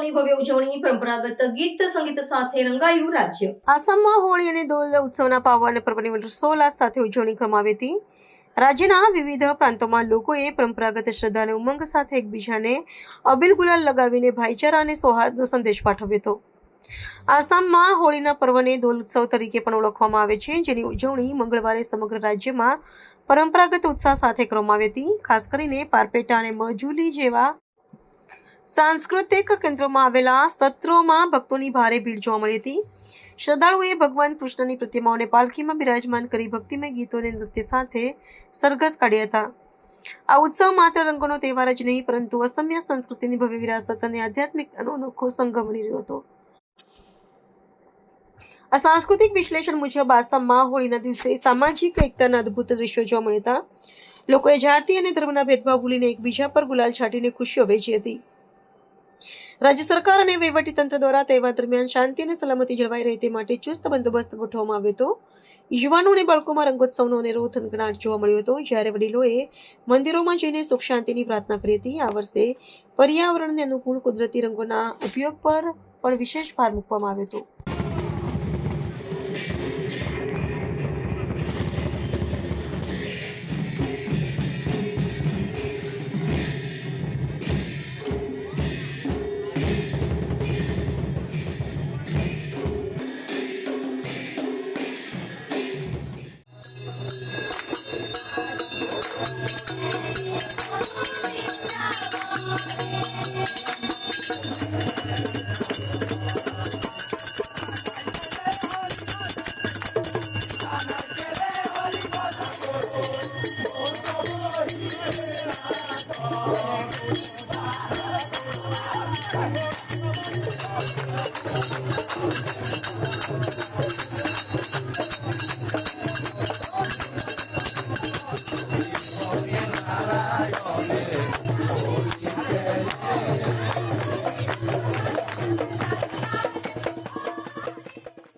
ઉત્સવની ભવ્ય ઉજવણી પરંપરાગત ગીત સંગીત સાથે રંગાયું રાજ્ય। આસામમાં હોળી અને દોલ ઉત્સવના પાવન અને પર્વની હર્ષોલ્લાસ સાથે ઉજવણી કરવામાં આવી હતી। રાજ્યના વિવિધ પ્રાંતોમાં લોકોએ પરંપરાગત શ્રદ્ધા અને ઉમંગ સાથે એકબીજાને અબીલ ગુલાલ લગાવીને ભાઈચારા અને સૌહાર્દનો સંદેશ પાઠવ્યો હતો। આસામમાં હોળીના પર્વને દોલ ઉત્સવ તરીકે પણ ઓળખવામાં આવે છે, જેની ઉજવણી મંગળવારે સમગ્ર રાજ્યમાં પરંપરાગત ઉત્સાહ સાથે કરવામાં આવી હતી। ખાસ કરીને પારપેટા અને મજુલી જેવા સાંસ્કૃતિક કેન્દ્રોમાં આવેલા સત્રોમાં ભક્તોની ભારે ભીડ જોવા મળી હતી। શ્રદ્ધાળુઓએ ભગવાન કૃષ્ણની પ્રતિમાઓને પાલખીમાં બિરાજમાન કરી ભક્તિમય ગીતો અને નૃત્ય સાથે સરઘસ કાઢ્યા હતા। આ ઉત્સવ માત્ર રંગોનો તહેવાર જ નહીં, પરંતુ અસમિયા સંસ્કૃતિની ભવ્ય વિરાસત અને આધ્યાત્મિકતાનો અનોખો સંગમ બની રહ્યો હતો। આ સાંસ્કૃતિક વિશ્લેષણ મુજબ આસામમાં હોળીના દિવસે સામાજિક એકતાના અદ્ભુત દ્રશ્યો જોવા મળ્યા હતા। લોકોએ જાતિ અને ધર્મના ભેદભાવ ભૂલીને એકબીજા પર ગુલાલ છાંટીને ખુશીઓ વહેંચી હતી। રાજ્ય સરકાર અને વહીવટીતંત્ર દ્વારા તહેવાર દરમિયાન શાંતિ અને સલામતી જળવાઈ રહે તે માટે ચુસ્ત બંદોબસ્ત ગોઠવવામાં આવ્યો હતો। યુવાનો અને બાળકોમાં રંગોત્સવનો અનેરો થનગનાટ જોવા મળ્યો હતો, જ્યારે વડીલોએ મંદિરોમાં જઈને સુખ શાંતિની પ્રાર્થના કરી હતી। આ વર્ષે પર્યાવરણને અનુકૂળ કુદરતી રંગોના ઉપયોગ પર પણ વિશેષ ભાર મૂકવામાં આવ્યો હતો।